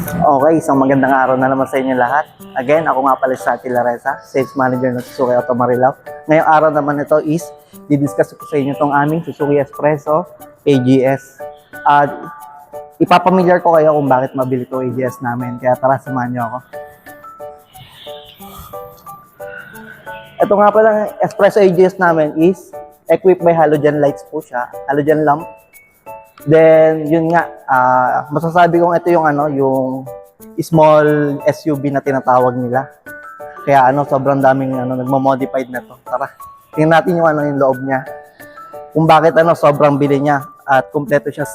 Okay, isang magandang araw na naman sa inyo lahat. Again, ako nga pala si Santi Laresa, Sales Manager ng Suzuki Auto Marilao. Ngayong araw naman ito is, didiscuss ko sa inyo itong aming Suzuki Espresso AGS. At ipapamilyar ko kayo kung bakit mabili ito AGS namin. Kaya tara, samahan nyo ako. Ito nga pala, Espresso AGS namin is equipped by halogen lights po siya, halogen lamp. Then, yun nga, masasabi kong ito yung yung small SUV na tinatawag nila. Kaya sobrang daming nagmo-modified na to. Tara, tingnan natin yung yung loob niya. Kung bakit sobrang bili niya at kumpleto siya.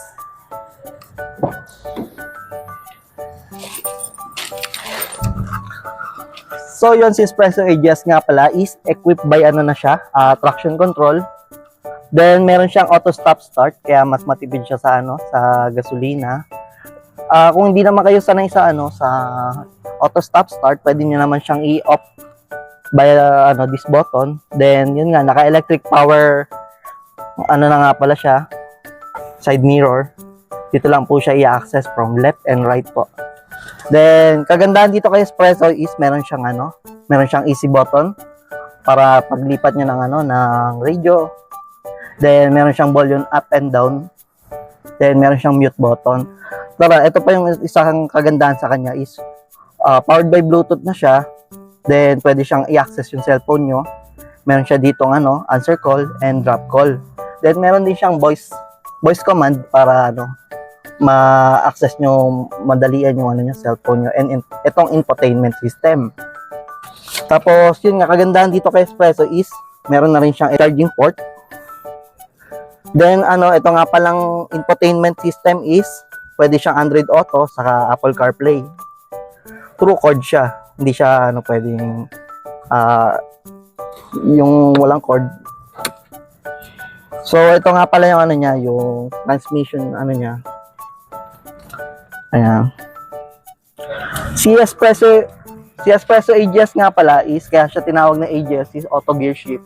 So, yun si Espresso AGS nga pala is equipped by na siya, traction control. Then, meron siyang auto stop start, kaya mas matipid siya sa sa gasolina. Kung hindi naman kayo sanay sa sa auto stop start, pwede niyo naman siyang i-off by this button. Then, yun nga, naka-electric power, na nga pala siya, side mirror. Dito lang po siya i-access from left and right po. Then, kagandahan dito kay Espresso is meron siyang easy button para paglipat niya ng radio. Then, meron siyang volume up and down. Then, meron siyang mute button. Tara, ito pa yung isang kagandahan sa kanya is powered by Bluetooth na siya. Then, pwede siyang i-access yung cellphone nyo. Meron siya ditong answer call and drop call. Then, meron din siyang voice command para ma-access nyo, madalian yung yung cellphone nyo. And itong infotainment system. Tapos, yun nga, kagandahan dito kay Espresso is meron na rin siyang charging port. Then, ito nga palang infotainment system is pwede siyang Android Auto saka Apple CarPlay. True cord siya. Hindi siya pwedeng yung walang cord. So, ito nga pala yung niya, yung transmission niya. Ayan. Si Espresso AGS nga pala is, kaya siya tinawag na AGS is auto gear shift.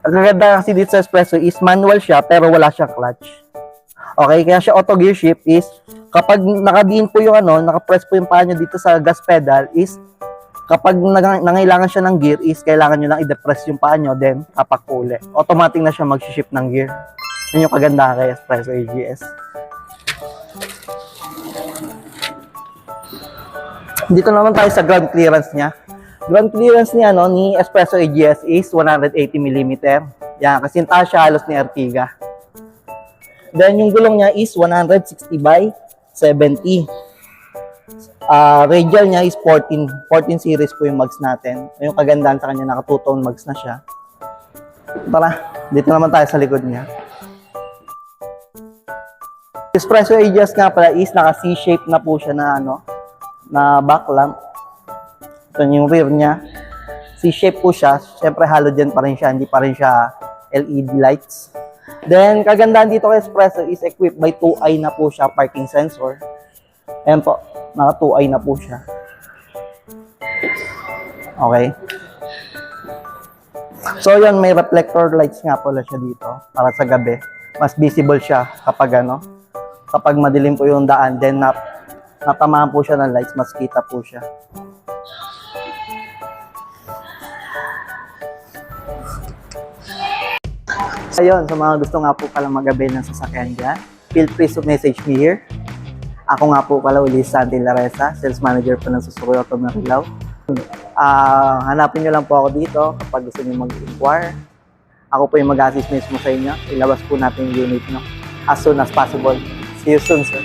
Ang ganda kasi dito sa Espresso is manual siya pero wala siyang clutch. Okay, kaya siya auto gear shift is kapag nakabiin po yung nakapress po yung paa nyo dito sa gas pedal is kapag nangailangan siya ng gear is kailangan nyo lang i-depress yung paa nyo then tapak po ulit. Automatic na siya mag-shift ng gear. Yun yung kagandahan kay Espresso AGS. Dito naman tayo sa ground clearance niya. Ground clearance niya ni Espresso AGS is 180mm. Yan, kasi taas siya halos ni Ertiga. Then yung gulong niya is 160 by 70. Radial niya is 14 series po yung mags natin. Yung kagandahan sa kanya, naka 2-tone mags na siya. Tara, dito naman tayo sa likod niya. Espresso AGS nga pala is naka C-shape na po siya na back lamp. Ito yung rear niya. C-shape po siya. Siyempre halogen pa rin siya. Hindi pa rin siya LED lights. Then, kagandahan dito kay Espresso is equipped by 2i na po siya parking sensor. Ayan po. Naka 2i na po siya. Okay. So, yun. May reflector lights nga pala siya dito. Para sa gabi. Mas visible siya kapag kapag madilim po yung daan. Then, natamaan po siya ng lights. Mas kita po siya. Ayun, sa mga gusto nga po pala mag-avail ng sasakyan dyan, feel free to message me here. Ako nga po pala uli Santi Laresa, Sales Manager po ng Suzuki Auto Marilao. Hanapin nyo lang po ako dito kapag gusto nyo mag-inquire. Ako po yung mag-assist mismo sa inyo. Ilabas po natin yung unit nyo as soon as possible. See you soon, sir.